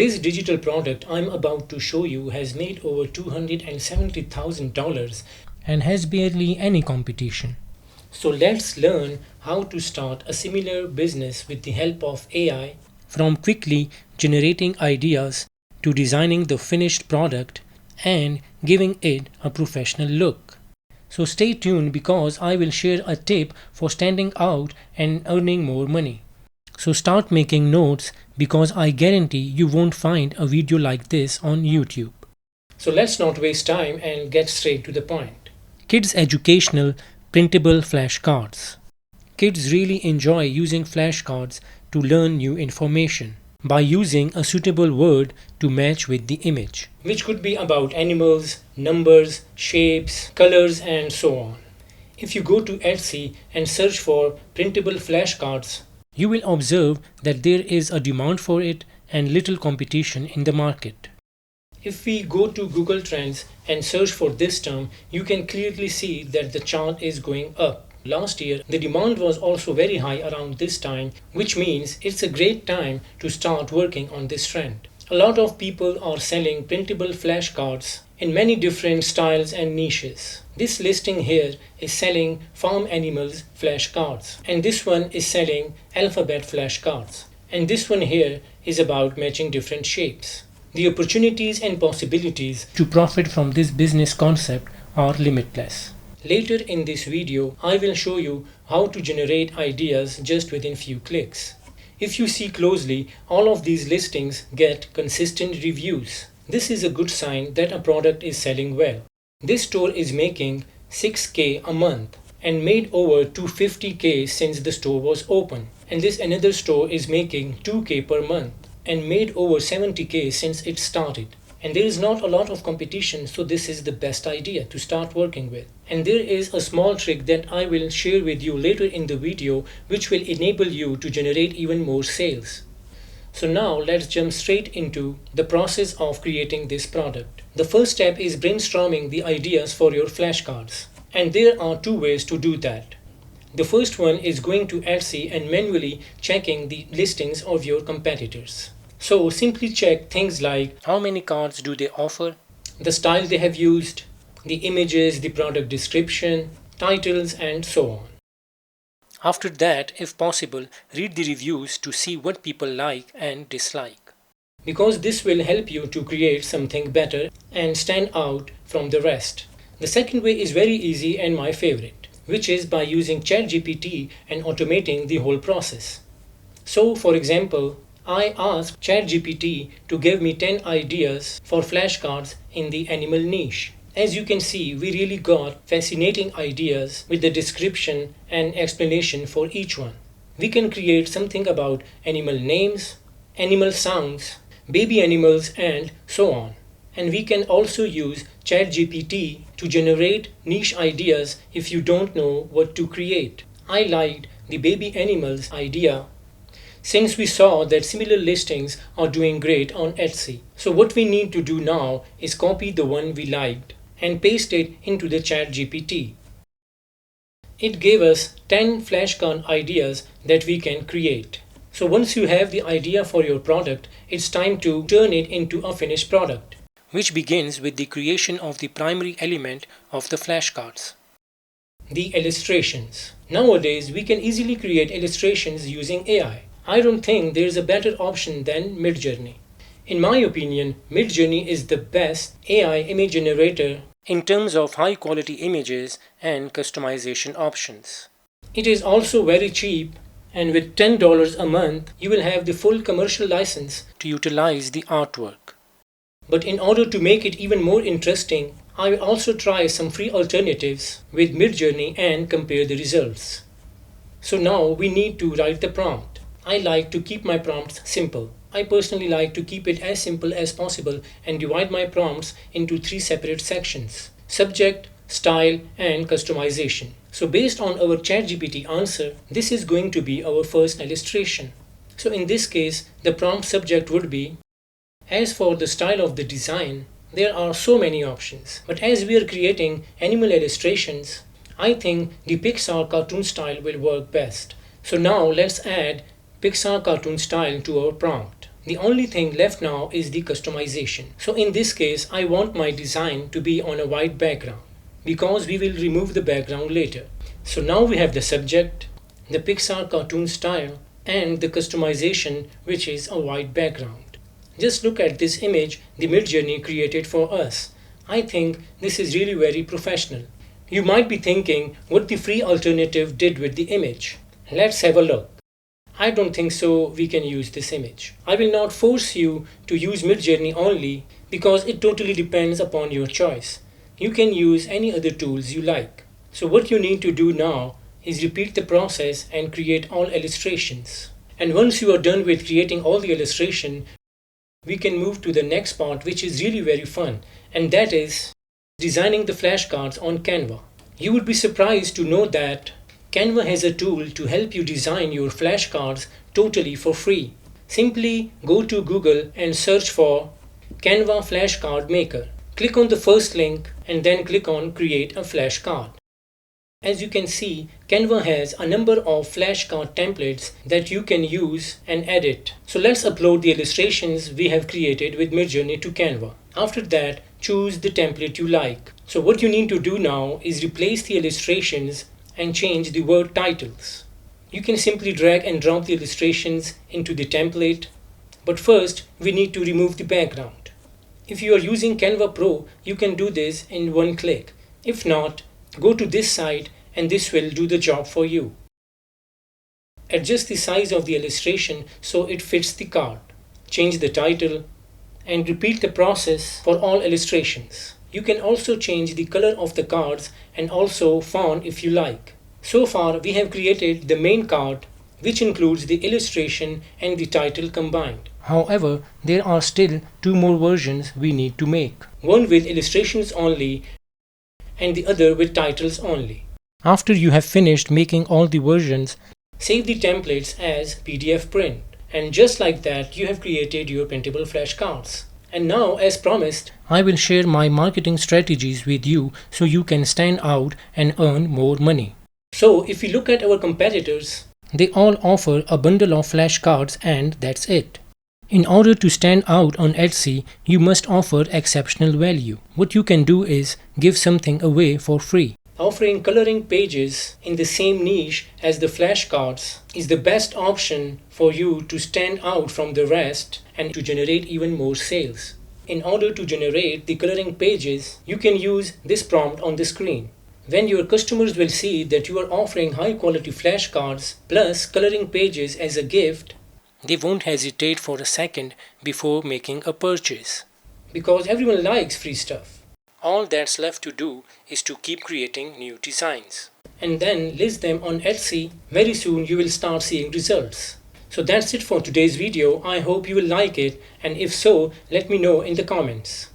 This digital product I'm about to show you has made over $270,000 and has barely any competition. So let's learn how to start a similar business with the help of AI, from quickly generating ideas to designing the finished product and giving it a professional look. So stay tuned because I will share a tip for standing out and earning more money. So start making notes because I guarantee you won't find a video like this on YouTube. So let's not waste time and get straight to the point. Kids' educational printable flashcards. Kids really enjoy using flashcards to learn new information by using a suitable word to match with the image, which could be about animals, numbers, shapes, colors, and so on. If you go to Etsy and search for printable flashcards, you will observe that there is a demand for it and little competition in the market. If we go to Google Trends and search for this term, you can clearly see that the chart is going up. Last year, the demand was also very high around this time, which means it's a great time to start working on this trend. A lot of people are selling printable flashcards in many different styles and niches. This listing here is selling farm animals flashcards, and this one is selling alphabet flashcards, and this one here is about matching different shapes. The opportunities and possibilities to profit from this business concept are limitless. Later in this video, I will show you how to generate ideas just within few clicks. If you see closely, all of these listings get consistent reviews. This is a good sign that a product is selling well. This store is making $6,000 a month and made over $250,000 since the store was open. And this another store is making $2,000 per month and made over $70,000 since it started. And there is not a lot of competition, so this is the best idea to start working with. And there is a small trick that I will share with you later in the video which will enable you to generate even more sales. So now let's jump straight into the process of creating this product. The first step is brainstorming the ideas for your flashcards. And there are two ways to do that. The first one is going to Etsy and manually checking the listings of your competitors. So simply check things like how many cards do they offer, the style they have used, the images, the product description, titles, and so on. After that, if possible, read the reviews to see what people like and dislike, because this will help you to create something better and stand out from the rest. The second way is very easy and my favorite, which is by using ChatGPT and automating the whole process. So for example, I asked ChatGPT to give me 10 ideas for flashcards in the animal niche. As you can see, we really got fascinating ideas with the description and explanation for each one. We can create something about animal names, animal sounds, baby animals, and so on. And we can also use ChatGPT to generate niche ideas if you don't know what to create. I liked the baby animals idea since we saw that similar listings are doing great on Etsy. So what we need to do now is copy the one we liked and paste it into the ChatGPT. It gave us 10 flashcard ideas that we can create. So once you have the idea for your product, it's time to turn it into a finished product, which begins with the creation of the primary element of the flashcards, the illustrations. Nowadays, we can easily create illustrations using AI. I don't think there's a better option than Midjourney. In my opinion, Midjourney is the best AI image generator in terms of high quality images and customization options. It is also very cheap, and with $10 a month, you will have the full commercial license to utilize the artwork. But in order to make it even more interesting, I will also try some free alternatives with Midjourney and compare the results. So now we need to write the prompt. I like to keep my prompts simple. I personally like to keep it as simple as possible and divide my prompts into 3 separate sections: subject, style, and customization. So based on our ChatGPT answer, this is going to be our first illustration. So in this case, the prompt subject would be, as for the style of the design, there are so many options. But as we are creating animal illustrations, I think the Pixar cartoon style will work best. So now let's add Pixar cartoon style to our prompt. The only thing left now is the customization. So in this case, I want my design to be on a white background because we will remove the background later. So now we have the subject, the Pixar cartoon style, and the customization, which is a white background. Just look at this image the Midjourney created for us. I think this is really very professional. You might be thinking what the free alternative did with the image. Let's have a look. I don't think so we can use this image. I will not force you to use Midjourney only because it totally depends upon your choice. You can use any other tools you like. So what you need to do now is repeat the process and create all illustrations. And once you are done with creating all the illustration, we can move to the next part, which is really very fun, and that is designing the flashcards on Canva. You would be surprised to know that Canva has a tool to help you design your flashcards totally for free. Simply go to Google and search for Canva Flashcard Maker. Click on the first link and then click on Create a Flashcard. As you can see, Canva has a number of flashcard templates that you can use and edit. So let's upload the illustrations we have created with Midjourney to Canva. After that, choose the template you like. So what you need to do now is replace the illustrations and change the word titles. You can simply drag and drop the illustrations into the template, but first we need to remove the background. If you are using Canva Pro, you can do this in one click. If not, go to this site and this will do the job for you. Adjust the size of the illustration so it fits the card. Change the title and repeat the process for all illustrations. You can also change the color of the cards and also font if you like. So far we have created the main card, which includes the illustration and the title combined. However, there are still two more versions we need to make. One with illustrations only and the other with titles only. After you have finished making all the versions, save the templates as PDF print. And just like that, you have created your printable flashcards. And now, as promised, I will share my marketing strategies with you so you can stand out and earn more money. So if you look at our competitors, they all offer a bundle of flashcards and that's it. In order to stand out on Etsy, you must offer exceptional value. What you can do is give something away for free. Offering coloring pages in the same niche as the flashcards is the best option for you to stand out from the rest and to generate even more sales. In order to generate the coloring pages, you can use this prompt on the screen. When your customers will see that you are offering high quality flashcards plus coloring pages as a gift, they won't hesitate for a second before making a purchase. Because everyone likes free stuff. All that's left to do is to keep creating new designs and then list them on Etsy. Very soon you will start seeing results. So that's it for today's video. I hope you will like it, and if so, let me know in the comments.